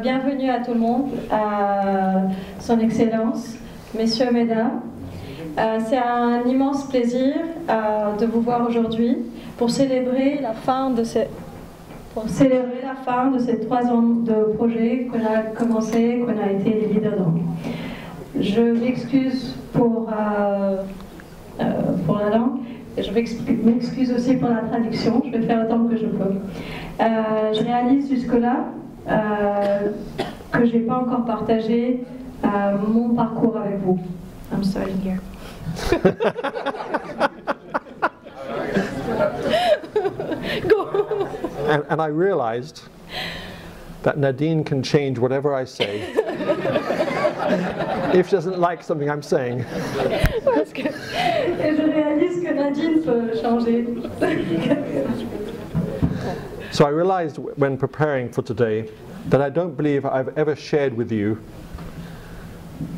Bienvenue à tout le monde, à Son Excellence, messieurs, mesdames. C'est un immense plaisir de vous voir aujourd'hui pour célébrer la fin de ces 3 ans de projet qu'on a commencé, qu'on a été les leaders dans. Je m'excuse pour la langue, et je m'excuse aussi pour la traduction, je vais faire autant que je peux. Je réalise jusque-là que je n'ai pas encore partagé mon parcours avec vous. I'm starting here. Go. And I realized that Nadine can change whatever I say if she doesn't like something I'm saying. Et je réalise que Nadine peut changer. So I realized when preparing for today that I don't believe I've ever shared with you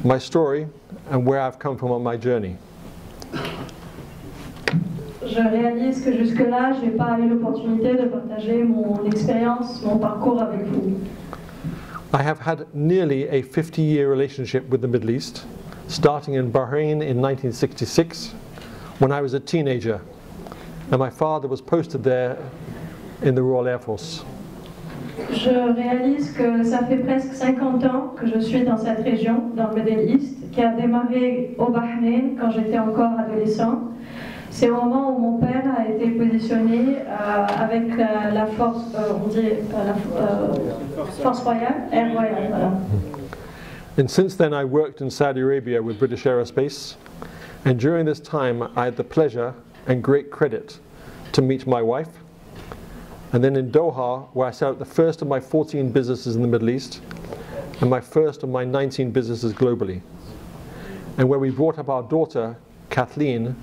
my story and where I've come from on my journey. Je réalise que jusque-là, je n'ai pas eu l'opportunité de partager mon expérience, mon parcours avec vous. I have had nearly a 50-year relationship with the Middle East, starting in Bahrain in 1966 when I was a teenager, and my father was posted there in the Royal Air Force. Je réalise que ça fait presque 50 ans que je suis dans cette région, dans le Middle East, qui a démarré au Bahreïn quand j'étais encore adolescent. C'est au moment où mon père a été positionné avec la force, on dit force royale, Air Royale, voilà. And since then I worked in Saudi Arabia with British Aerospace, and during this time I had the pleasure and great credit to meet my wife, and then in Doha, where I set up the first of my 14 businesses in the Middle East, and my first of my 19 businesses globally, and where we brought up our daughter, Kathleen,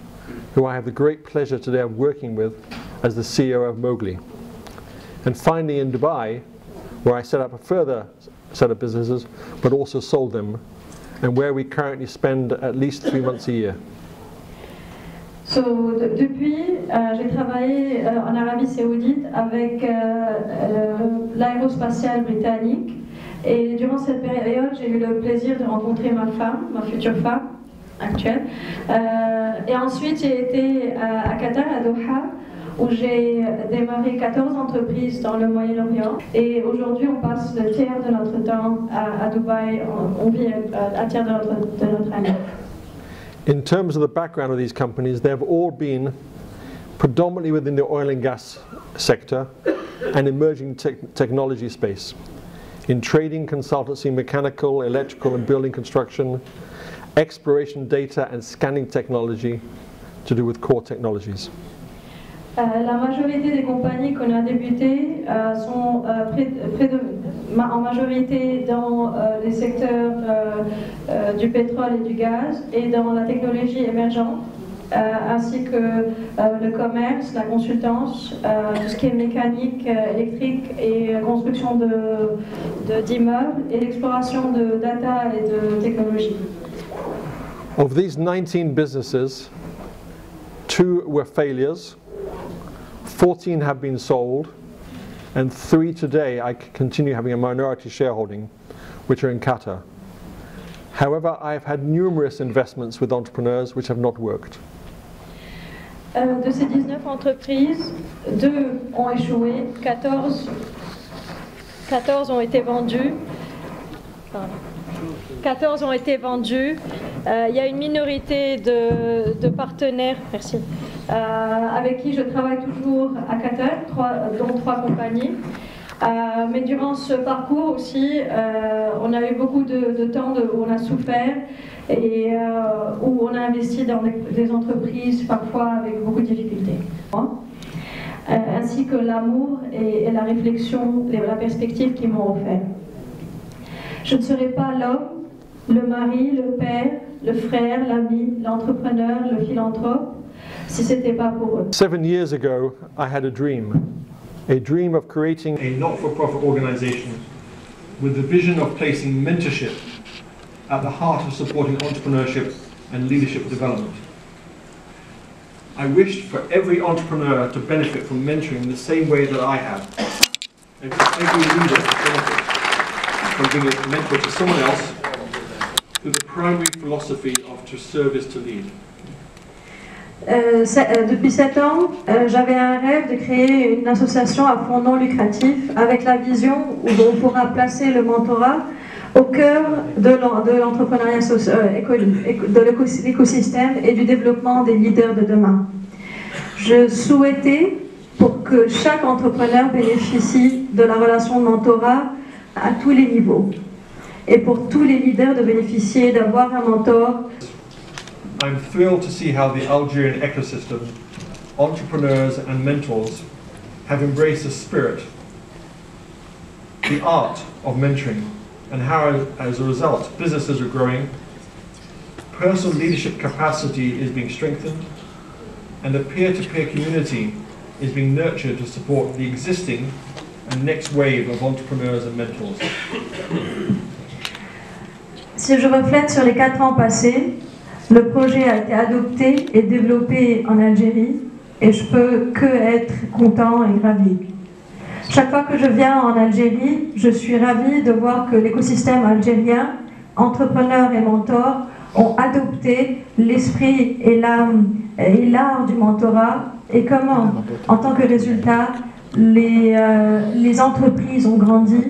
who I have the great pleasure today of working with as the CEO of Mowgli. And finally in Dubai, where I set up a further set of businesses, but also sold them, and where we currently spend at least 3 months a year. Depuis, j'ai travaillé en Arabie Saoudite avec l'aérospatiale britannique, et durant cette période, j'ai eu le plaisir de rencontrer ma femme, ma future femme actuelle. Et ensuite, j'ai été à Qatar, à Doha, où j'ai démarré 14 entreprises dans le Moyen-Orient. Et aujourd'hui, on passe le tiers de notre temps à Dubaï, on vit un tiers de notre année. In terms of the background of these companies, they have all been predominantly within the oil and gas sector and emerging technology space. In trading, consultancy, mechanical, electrical and building construction, exploration data and scanning technology to do with core technologies. La majorité des compagnies qu'on a débutées sont en majorité dans les secteurs du pétrole et du gaz et dans la technologie émergente, ainsi que le commerce, la consultance, tout ce qui est mécanique, électrique et construction d'immeubles et l'exploration de data et de technologie. Of these 19 businesses, 2 were failures, 14 have been sold, and 3 today I continue having a minority shareholding, which are in Qatar. However, I have had numerous investments with entrepreneurs which have not worked. De ces 19 entreprises, 2 ont échoué, 14 ont été vendues. 14 ont été vendus. Il y a une minorité de partenaires, merci, avec qui je travaille toujours à Qatar, dont 3 compagnies. Mais durant ce parcours aussi, on a eu beaucoup de temps où on a souffert et où on a investi dans des entreprises parfois avec beaucoup de difficultés. Ainsi que l'amour et la réflexion, la perspective qu'ils m'ont offert. Je ne serais pas l'homme, le mari, le père, le frère, l'ami, l'entrepreneur, le philanthrope, si ce n'était pas pour eux. 7 years ago, I had a dream of creating a not-for-profit organization with the vision of placing mentorship at the heart of supporting entrepreneurship and leadership development. I wished for every entrepreneur to benefit from mentoring the same way that I have, and for every leader to benefit and being a mentor to someone else through the primary philosophy of to serve is to lead. Depuis 7 ans, j'avais un rêve de créer une association à fond non lucratif avec la vision où on pourra placer le mentorat au cœur de l'entrepreneuriat de l'écosystème et du développement des leaders de demain. Je souhaitais pour que chaque entrepreneur bénéficie de la relation de mentorat à tous les niveaux et pour tous les leaders de bénéficier d'avoir un mentor. I'm thrilled to see how the Algerian ecosystem, entrepreneurs and mentors have embraced the spirit, the art of mentoring, and how as a result businesses are growing, personal leadership capacity is being strengthened, and the peer-to-peer community is being nurtured to support the existing and next wave of entrepreneurs and mentors. Si je reflète sur les 4 ans passés, le projet a été adopté et développé en Algérie et je peux que être content et ravi. Chaque fois que je viens en Algérie, je suis ravie de voir que l'écosystème algérien, entrepreneurs et mentors, ont adopté l'esprit et l'âme et l'art du mentorat et comment, en tant que résultat, les entreprises ont grandi.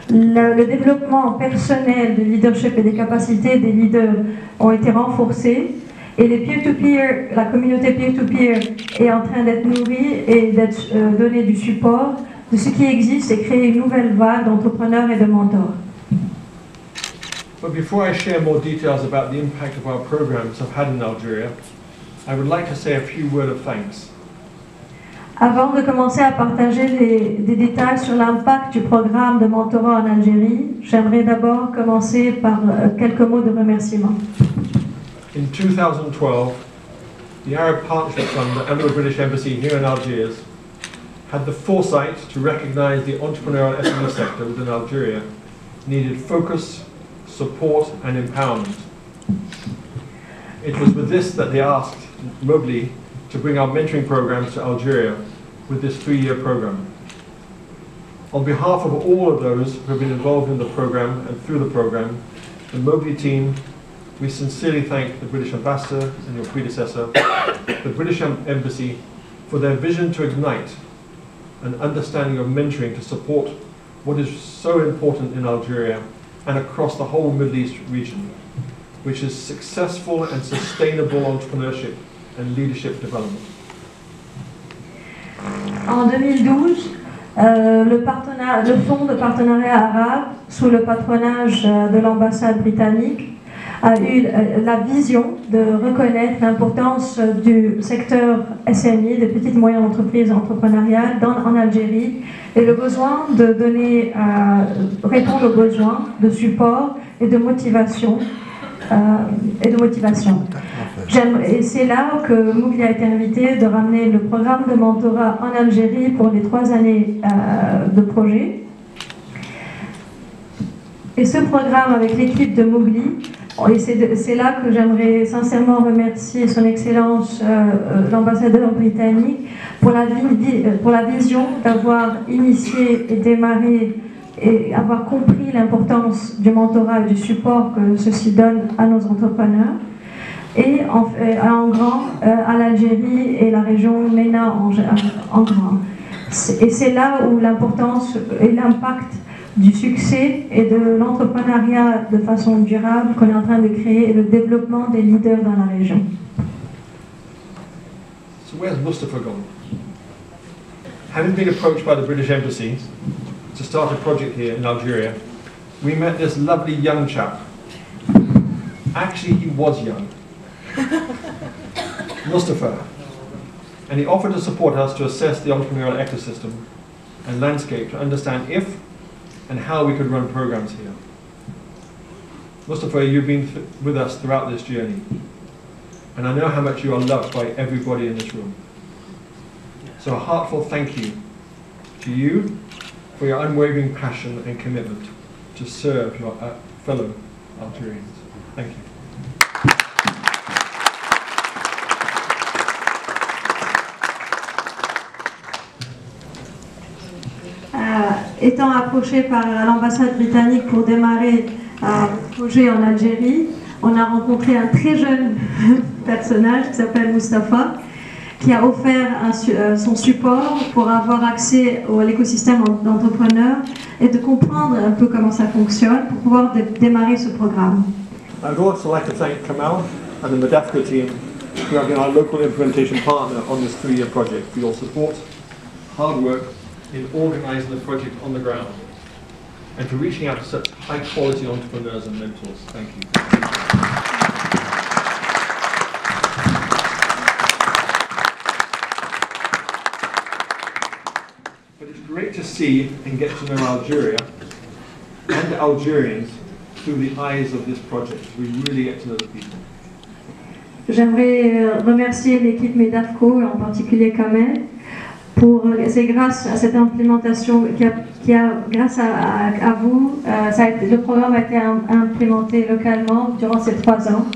Le développement personnel de leadership et des capacités des leaders ont été renforcés et les peer-to-peer, la communauté peer-to-peer est en train d'être nourrie et d'être donnée du support de ce qui existe et créer une nouvelle vague d'entrepreneurs et de mentors. But before I share more details about the impact of our programs have had in Algeria, I would like to say a few words of thanks. Avant de commencer à partager des détails sur l'impact du programme de mentorat en Algérie, j'aimerais d'abord commencer par quelques mots de remerciement. In 2012, the Arab Partnership Fund and the British Embassy here in Algiers had the foresight to recognize the entrepreneurial SME sector within Algeria needed focus, support and empowerment. It was with this that they asked Mowgli to bring our mentoring programs to Algeria with this 3-year program. On behalf of all of those who have been involved in the program and through the program, the Mowgli team, we sincerely thank the British Ambassador and your predecessor, the British Embassy, for their vision to ignite an understanding of mentoring to support what is so important in Algeria and across the whole Middle East region, which is successful and sustainable entrepreneurship and leadership development. En 2012, le Fonds de partenariat arabe, sous le patronage de l'ambassade britannique, a eu la vision de reconnaître l'importance du secteur SMI, des petites et moyennes entreprises entrepreneuriales en Algérie, et le besoin de répondre aux besoins de support et de motivation. Et c'est là que Mowgli a été invité de ramener le programme de mentorat en Algérie pour les 3 années de projet. Et ce programme avec l'équipe de Mowgli, et c'est là que j'aimerais sincèrement remercier son Excellence l'ambassadeur britannique pour la vision d'avoir initié et démarré et avoir compris l'importance du mentorat et du support que ceci donne à nos entrepreneurs et en grand à l'Algérie et la région MENA en grand. Et c'est là où l'importance et l'impact du succès et de l'entrepreneuriat de façon durable qu'on est en train de créer et le développement des leaders dans la région. So where's Mustafa gone? Having been approached by the British Embassy to start a project here in Algeria, we met this lovely young chap. Actually, he was young. Mustafa. And he offered to support us to assess the entrepreneurial ecosystem and landscape to understand if and how we could run programs here. Mustafa, you've been with us throughout this journey, and I know how much you are loved by everybody in this room. So a heartfelt thank you to you for your unwavering passion and commitment to serve your fellow Algerians. Thank you. étant approché par l'ambassade britannique pour démarrer un projet en Algérie, on a rencontré un très jeune personnage qui s'appelle Mustapha, qui a offert son support pour avoir accès à l'écosystème d'entrepreneurs et de comprendre un peu comment ça fonctionne pour pouvoir démarrer ce programme. I would also like to thank Kamal and the Medafco team who have been our local implementation partner on this 3-year project for your support, hard work in organising the project on the ground, and for reaching out to such high-quality entrepreneurs and mentors. Thank you. But it's great to see and get to know Algeria and Algerians through the eyes of this project. We really get to know the people. J'aimerais remercier l'équipe Medafco et en particulier Kamel. C'est grâce à cette implémentation grâce à vous, le programme a été implémenté localement durant ces 3 ans.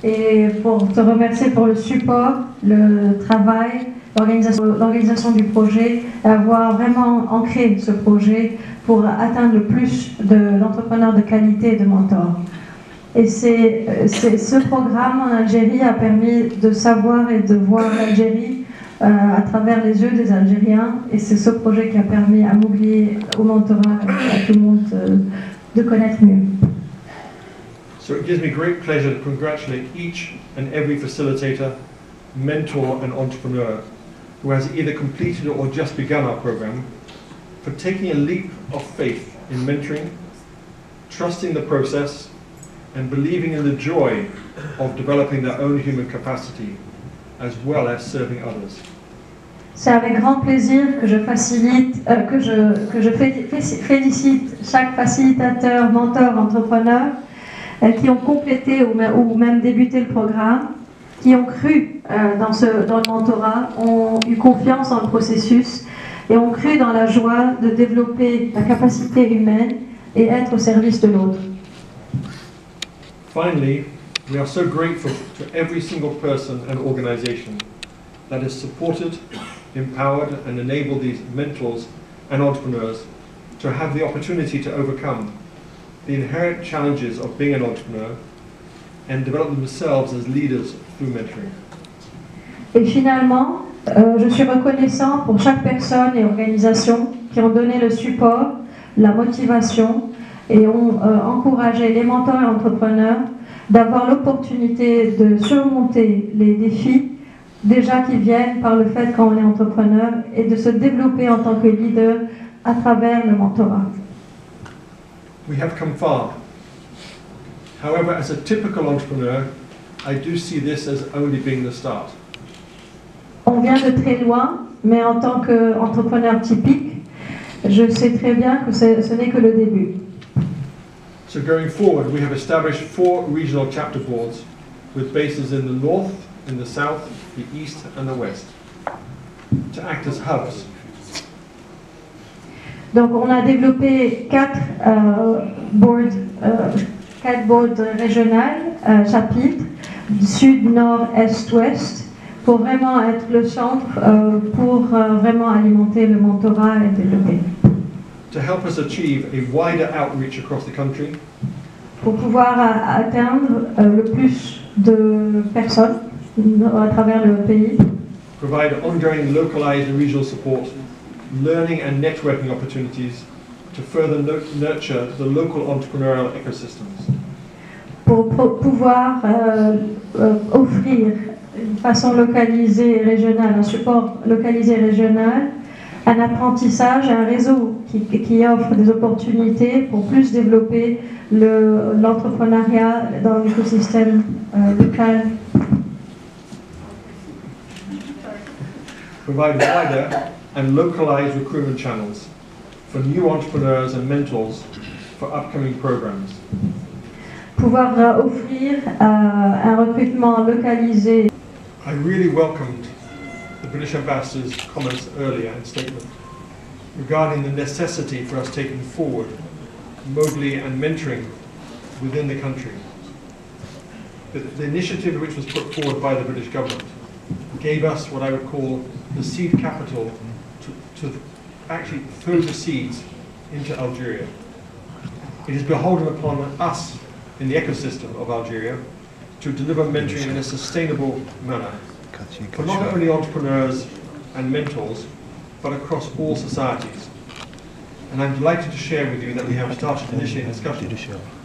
Et pour te remercier pour le support, le travail, l'organisation du projet, avoir vraiment ancré ce projet pour atteindre le plus d'entrepreneurs de qualité et de mentors. Et ce programme en Algérie a permis de savoir et de voir l'Algérie à travers les yeux des Algériens, et c'est ce projet qui a permis à Mougli, au mentorat, à tout le monde de connaître mieux. So it gives me great pleasure to congratulate each and every facilitator, mentor and entrepreneur who has either completed or just begun our program for taking a leap of faith in mentoring, trusting the process and believing in the joy of developing their own human capacity as well as serving others. C'est avec grand plaisir que je félicite chaque facilitateur, mentor, entrepreneur qui ont complété ou même débuté le programme, qui ont cru dans le mentorat, ont eu confiance dans le processus et ont cru dans la joie de développer la capacité humaine et être au service de l'autre. Finally, we are so grateful to every single person and organization that has supported, empowered and enabled these mentors and entrepreneurs to have the opportunity to overcome the inherent challenges of being an entrepreneur and develop themselves as leaders through mentoring. Et finalement, je suis reconnaissant pour chaque personne et organisation qui ont donné le support, la motivation et ont encouragé les mentors et entrepreneurs d'avoir l'opportunité de surmonter les défis déjà qui viennent par le fait quand on est entrepreneur et de se développer en tant que leader à travers le mentorat. We have come far. However, as a typical entrepreneur, I do see this as only being the start. On vient de très loin, mais en tant qu'entrepreneur typique, je sais très bien que ce n'est que le début. So going forward, we have established 4 regional chapter boards with bases in the north, in the south, the east and the west to act as hubs. Donc on a développé 4 boards régionales, chapitres, sud, nord, est, ouest, pour vraiment être le centre pour vraiment alimenter le mentorat et développer. To help us achieve a wider outreach across the country. Pour pouvoir atteindre le plus de personnes à travers le pays. Provide ongoing localized and regional support, learning and networking opportunities to further nurture the local entrepreneurial ecosystems. Pour pouvoir offrir une façon localisée et régionale, un support localisé et régional, un apprentissage, un réseau qui offre des opportunités pour plus développer l'entrepreneuriat dans l'écosystème local. Provide wider and localized recruitment channels for new entrepreneurs and mentors for upcoming programs. Pouvoir offrir un recrutement localisé. I really welcomed the British Ambassador's comments earlier and statement regarding the necessity for us taking forward Mowgli and mentoring within the country. The initiative which was put forward by the British government gave us what I would call the seed capital to actually throw the seeds into Algeria. It is beholden upon us in the ecosystem of Algeria to deliver mentoring in a sustainable manner for not only entrepreneurs and mentors, but across all societies. And I'm delighted to share with you that we have started to initiate discussion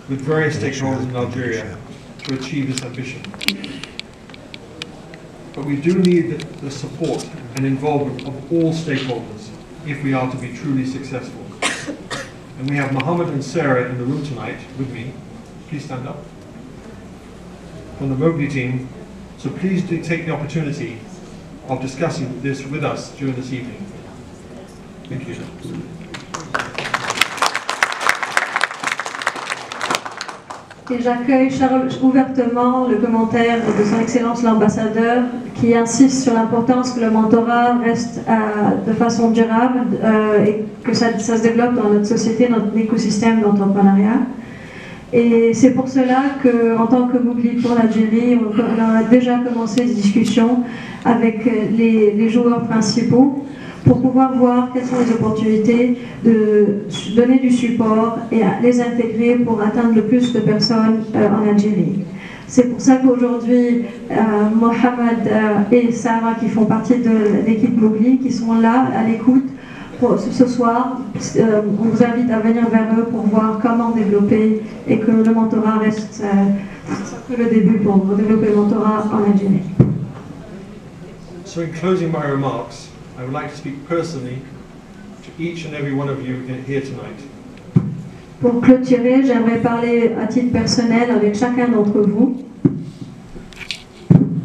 with various stakeholders in Algeria to achieve this ambition. But we do need the support and involvement of all stakeholders if we are to be truly successful. And we have Mohammed and Sarah in the room tonight with me. Please stand up. From the Mowgli team. So please do take the opportunity of discussing this with us during this evening. Thank you. Et j'accueille ouvertement le commentaire de son Excellence l'ambassadeur qui insiste sur l'importance que le mentorat reste de façon durable et que ça se développe dans notre société, dans notre écosystème d'entrepreneuriat. Et c'est pour cela qu'en tant que Mowgli pour l'Algérie, on a déjà commencé des discussions avec les joueurs principaux pour pouvoir voir quelles sont les opportunités de donner du support et les intégrer pour atteindre le plus de personnes en Algérie. C'est pour ça qu'aujourd'hui, Mohamed et Sarah, qui font partie de l'équipe Mowgli, qui sont là à l'écoute ce soir, on vous invite à venir vers eux pour voir comment développer et que le mentorat reste que le début pour développer le mentorat en Algérie. So in closing my remarks, I would like to speak personally to each and every one of you here tonight. Pour clôturer, j'aimerais parler à titre personnel avec chacun d'entre vous.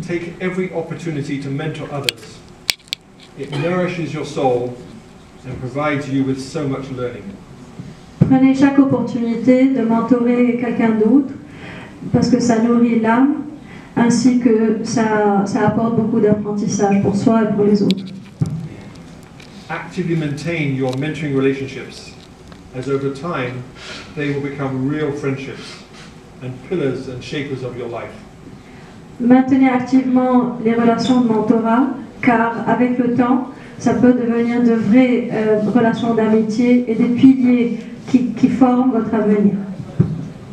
Take every opportunity to mentor others. It nourishes your soul and provides you with so much learning. Prenez chaque opportunité de mentorer quelqu'un d'autre parce que ça nourrit l'âme ainsi que ça apporte beaucoup d'apprentissage pour soi et pour les autres. Actively maintain your mentoring relationships, as over time they will become real friendships and pillars and shapers of your life. Maintenez activement les relations de mentorat, car avec le temps, ça peut devenir de vraies relations d'amitié et des piliers qui forment votre avenir.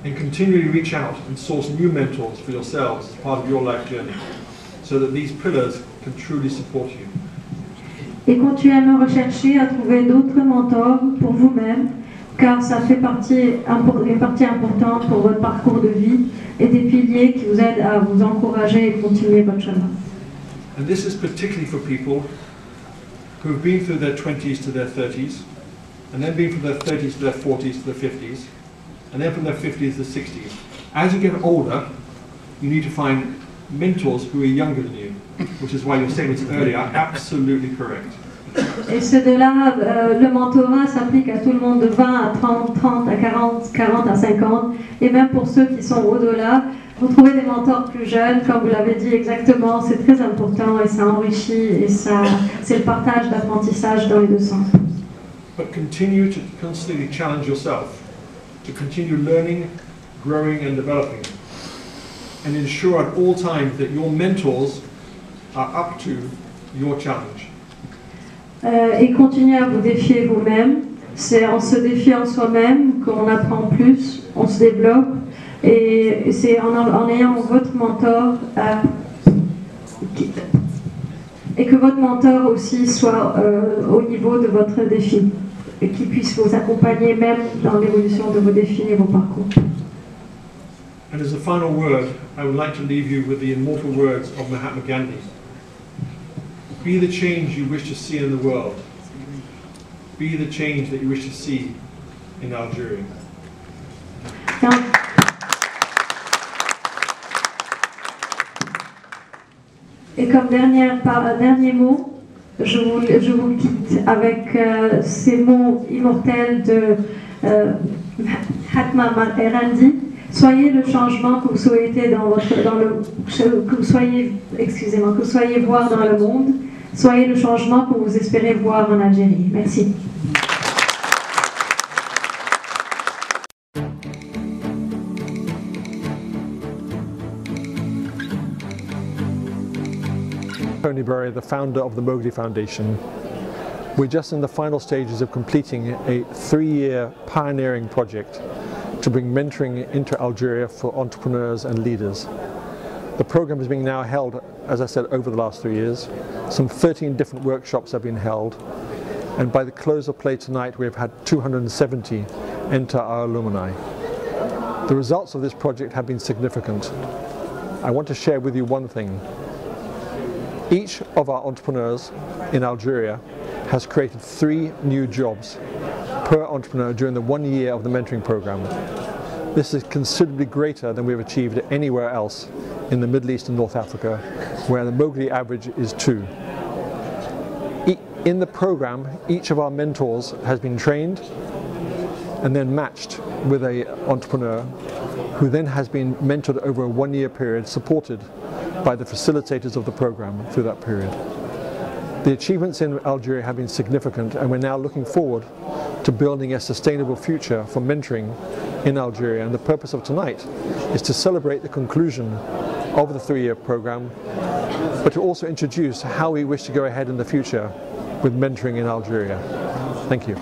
And continually reach out and source new mentors for yourselves as part of your life journey, so that these pillars can truly support you. Et continuellement rechercher à trouver d'autres mentors pour vous-même, car ça fait une partie importante pour votre parcours de vie et des piliers qui vous aident à vous encourager et continuer votre chemin. And this is particularly for people who have been through their 20s to their 30s, and then been from their 30s to their 40s to their 50s, and then from their 50s to their 60s. As you get older, you need to find mentors who are younger than you, which is why your statements earlier are absolutely correct. Et c'est de là, le mentorat s'applique à tout le monde de 20 à 30, 30 à 40, 40 à 50, et même pour ceux qui sont au-delà. Vous trouvez des mentors plus jeunes, comme vous l'avez dit exactement, c'est très important et ça enrichit et c'est le partage d'apprentissage dans les deux sens. But continue to constantly challenge yourself, to continue learning, growing and developing, and ensure at all times that your mentors are up to your challenge. Et continuez à vous défier vous-même. C'est en se défiant soi-même qu'on apprend plus, on se développe. Et c'est en ayant votre mentor et que votre mentor aussi soit au niveau de votre défi et qu'il puisse vous accompagner même dans l'évolution de vos défis et vos parcours. And as a final word, I would like to leave you with the immortal words of Mahatma Gandhi. Be the change you wish to see in the world. Be the change that you wish to see in Algeria. Et comme dernier mot, je vous quitte avec ces mots immortels de Mahatma Gandhi. Soyez le changement que vous souhaitez que vous soyez voir dans le monde. Soyez le changement que vous espérez voir en Algérie. Merci. Tony Berry, the founder of the Mowgli Foundation. We're just in the final stages of completing a 3-year pioneering project to bring mentoring into Algeria for entrepreneurs and leaders. The program is being now held, as I said, over the last 3 years. Some 13 different workshops have been held, and by the close of play tonight we've had 270 enter our alumni. The results of this project have been significant. I want to share with you one thing. Each of our entrepreneurs in Algeria has created 3 new jobs per entrepreneur during the 1 year of the mentoring program. This is considerably greater than we've achieved anywhere else in the Middle East and North Africa, where the Mowgli average is 2. In the program, each of our mentors has been trained and then matched with an entrepreneur who then has been mentored over a 1-year period, supported by the facilitators of the program through that period. The achievements in Algeria have been significant, and we're now looking forward to building a sustainable future for mentoring in Algeria. And the purpose of tonight is to celebrate the conclusion of the 3-year program, but to also introduce how we wish to go ahead in the future with mentoring in Algeria. Thank you.